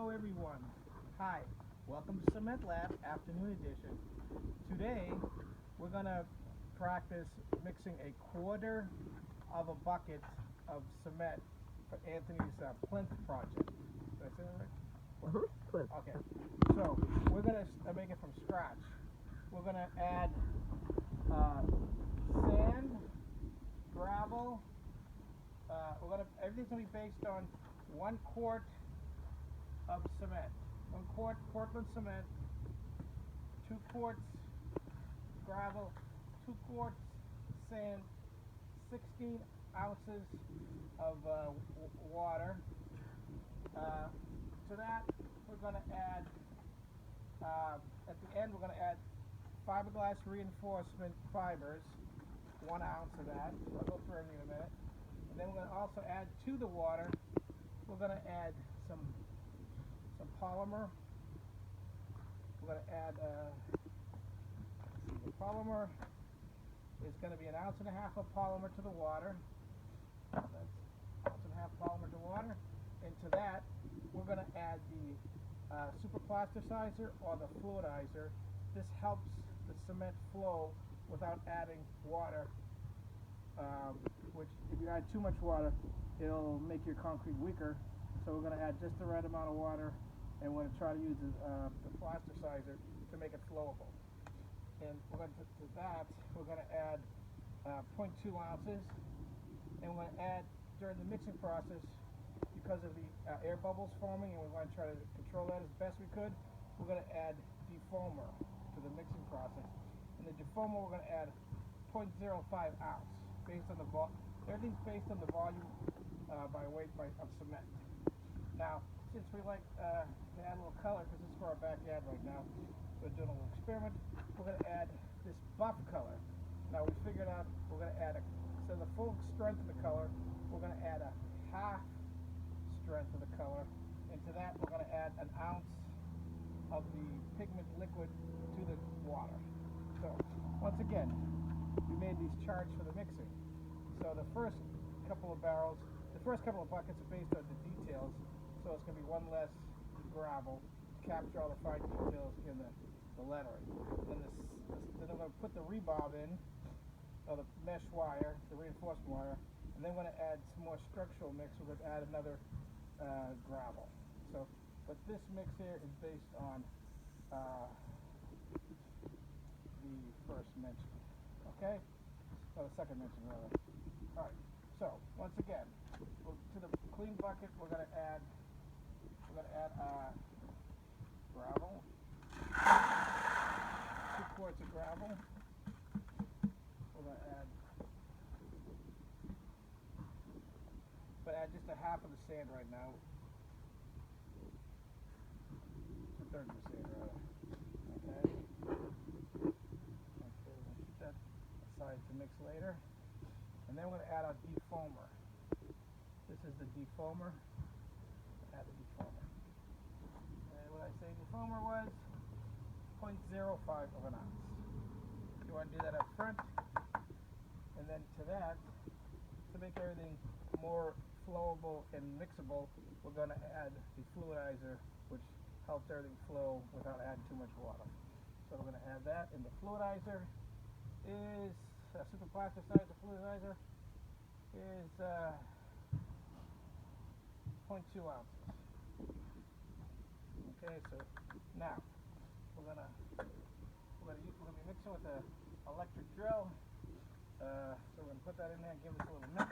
Hello everyone. Hi. Welcome to Cement Lab Afternoon Edition. Today we're going to practice mixing a quarter of a bucket of cement for Anthony's plinth project. Did I say that right? Plinth. Okay. So we're going to make it from scratch. We're going to add sand, gravel. Everything's going to be based on 1 quart of cement. 1 quart Portland cement, 2 quarts gravel, 2 quarts sand, 16 ounces of water. To that, we're going to add, at the end, we're going to add fiberglass reinforcement fibers, 1 ounce of that. I'll go through everything in a minute. And then we're going to also add to the water, we're going to add some polymer. We're going to add the polymer is going to be 1.5 ounces of polymer to the water. That's 1.5 ounces polymer to water. And to that, we're going to add the super plasticizer or the fluidizer. This helps the cement flow without adding water, which if you add too much water, it'll make your concrete weaker. So we're going to add just the right amount of water, and we're going to try to use the plasticizer to make it flowable. And we're going to that, we're going to add 0.2 ounces, and we're going to add during the mixing process, because of the air bubbles forming, and we're going to try to control that as best we could, we're going to add defoamer to the mixing process. And the defoamer, we're going to add 0.05 ounce, based on the everything's based on the volume by weight of cement. Now, since we like to add a little color, because this is for our backyard right now, we're doing a little experiment, we're going to add this buff color. Now, we figured out we're going to add so the full strength of the color, we're going to add a half strength of the color, and to that we're going to add 1 ounce of the pigment liquid to the water. So, once again, we made these charts for the mixing. So the first couple of barrels, the first couple of buckets are based on the details, so it's going to be 1 less gravel to capture all the fine details in the lettering. Then I'm going to put the rebarb in, or the mesh wire, the reinforcement wire, and then we're going to add some more structural mix. We're going to add another gravel. So, but this mix here is based on the first mention. Okay? Or the second mention, rather. Alright, so once again, to the clean bucket we're going to add gravel, 2 quarts of gravel. We're going to add just a half of the sand right now. 2/3 of the sand, rather. Okay. Okay, we'll keep that aside to mix later. And then we're going to add our defoamer. This is the defoamer. Add the defoamer. And what I say defoamer was 0.05 of an ounce. You want to do that up front. And then to that, to make everything more flowable and mixable, we're going to add the fluidizer, which helps everything flow without adding too much water. So we're going to add that, and the fluidizer is super plasticizer fluidizer is 0.2 ounces. Okay, so now we're gonna be mixing with the electric drill. So we're gonna put that in there and give this a little mix.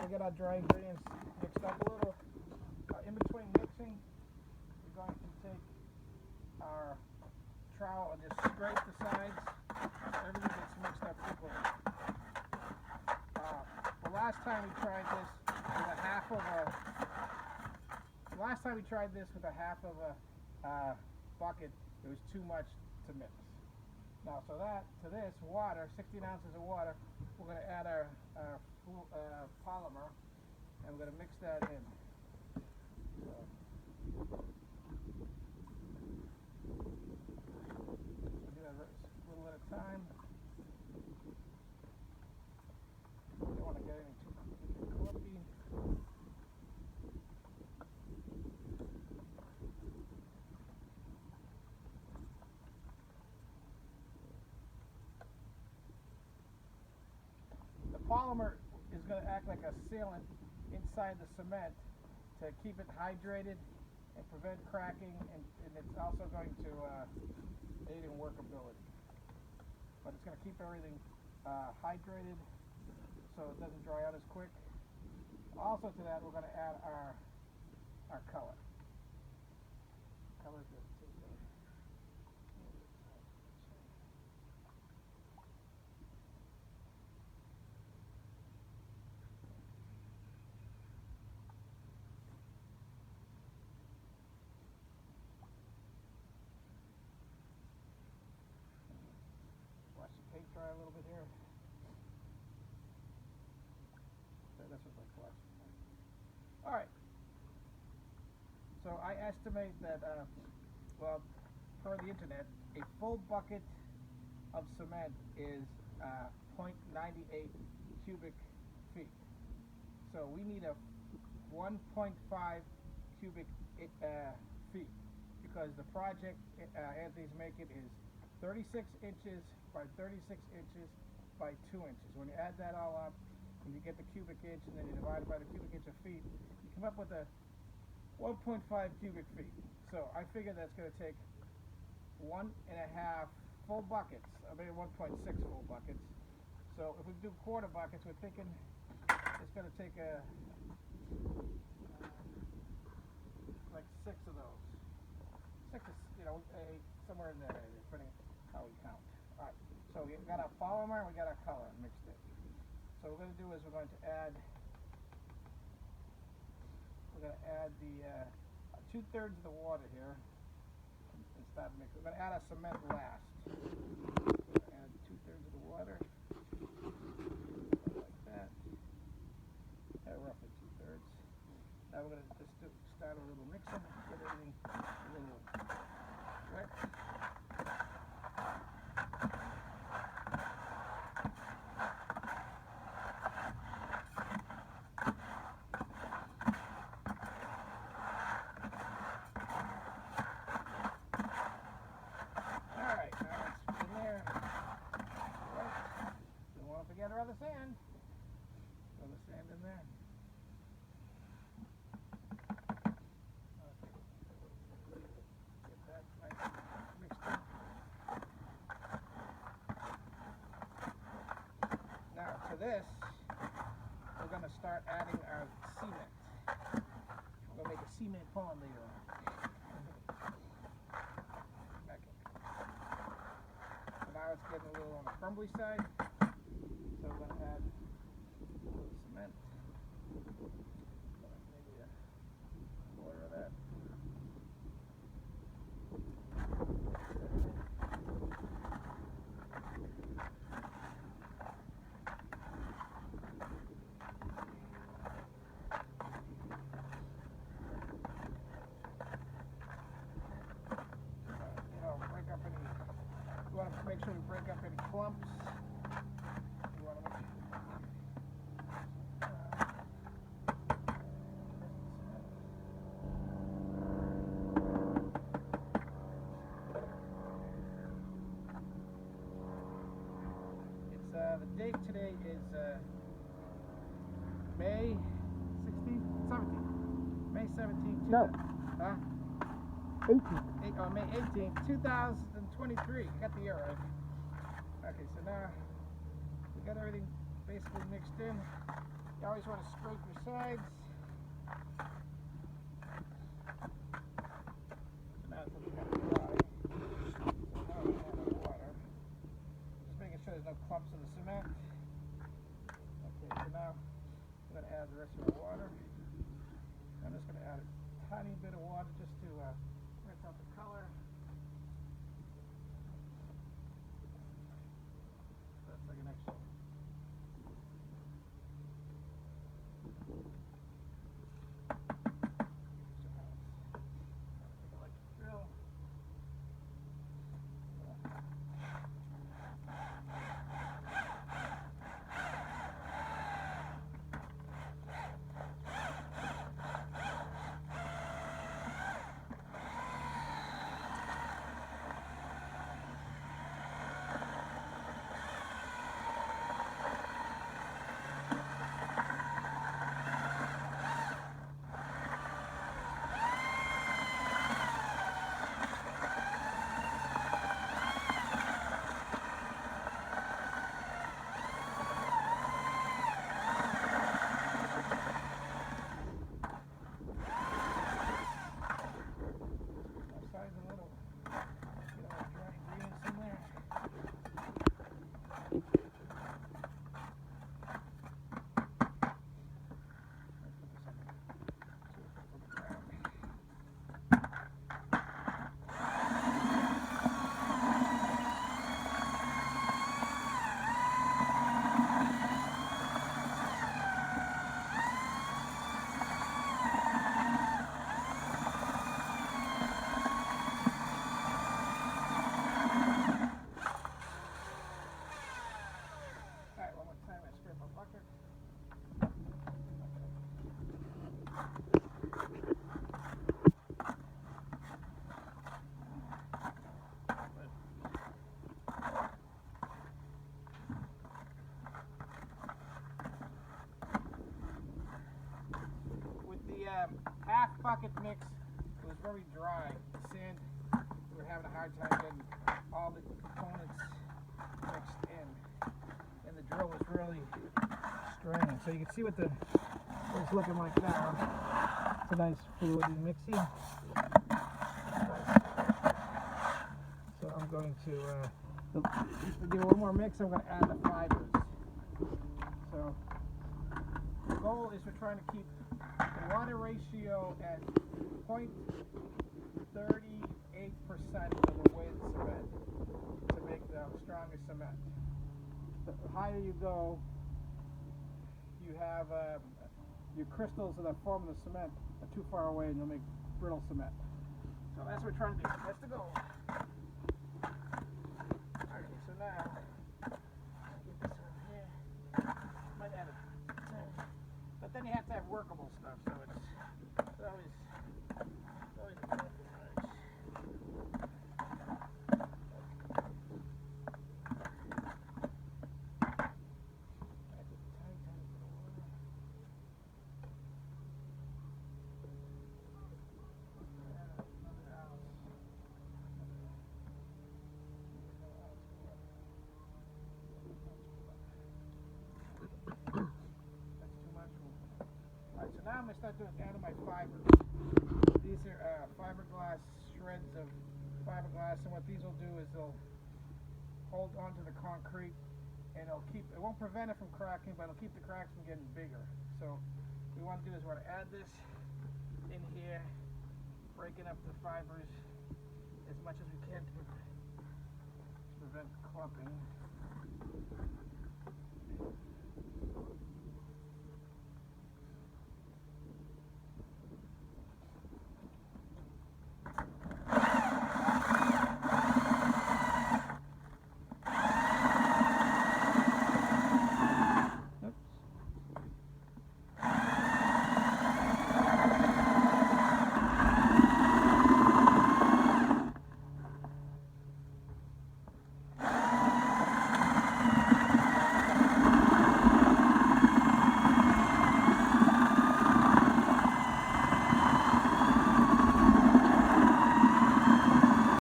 We get our dry ingredients mixed up a little. In between mixing, we're going to take our trowel and just scrape the sides. Everything gets mixed up equally. The last time we tried this with a half of a bucket, it was too much to mix. Now, so to this water, 16 ounces of water, we're going to add our polymer, and we're going to mix that in. So, we'll do that a little at a time. polymer is going to act like a sealant inside the cement to keep it hydrated and prevent cracking, and it's also going to aid in workability. But it's going to keep everything hydrated so it doesn't dry out as quick. Also to that, we're going to add our color. Color just to watch the paint dry a little bit here. That's what my collection. All right. So I estimate that, well, per the internet, a full bucket of cement is 0.98 cubic feet. So we need a 1.5 cubic feet, because the project Anthony's making is 36 inches by 36 inches by 2 inches. When you add that all up, and you get the cubic inch, and then you divide it by the cubic inch of feet, you come up with a 1.5 cubic feet. So I figure that's going to take 1.5 full buckets, or maybe 1.6 full buckets. So if we do quarter buckets, we're thinking it's going to take like 6 of those. 6 is, somewhere in there, depending how we count. All right. So we got our polymer and we got our color mixed in. So what we're going to do is we're going to add the 2/3 of the water here and start mixing. We're going to add our cement last. Add 2/3 of the water, like that. Roughly 2/3. Now we're going to just start a little mixing, get everything a little wet. Forget our other sand. Throw the sand in there. Okay. Get that nice mixed in. Now to this, we're going to start adding our cement. We're going to make a cement pond later on. Okay. So now it's getting a little on the crumbly side. So we're going to add a little cement, maybe a quarter of that. Break up any, we want to make sure we break up any clumps. The date today is May 16th, 17th. May 17th. No. Huh? 18th. May 18th, 2023. Got the year right. Okay, so now we got everything basically mixed in. You always want to scrape your sides. So now it's looking kind of dry. So now we add the water. Just making sure there's no clumps in the cement. Okay, so now we're going to add the rest of our water. I'm just going to add a tiny bit of water just to rinse out the color. That's like an extra. pocket mix, it was very dry. The sand, we were having a hard time getting all the components mixed in. And the drill was really straining. So you can see what it's looking like now. It's a nice fluidy mixy. So I'm going to do a little more mix. I'm going to add the fibers. So the goal is we're trying to keep the water ratio at 0.38% of the weight of the cement to make the strongest cement. The higher you go, you have your crystals that are forming the cement are too far away and you'll make brittle cement. So that's what we're trying to do. That's the goal. Okay, so now, get this over here. Might add a tiny, but then you have to have workable stuff, so it's always a compromise. Now I'm going to start adding my fibers. These are fiberglass shreds of fiberglass, and what these will do is they'll hold onto the concrete, and it won't prevent it from cracking, but it'll keep the cracks from getting bigger. So what we want to do is we want to add this in here, breaking up the fibers as much as we can to prevent clumping.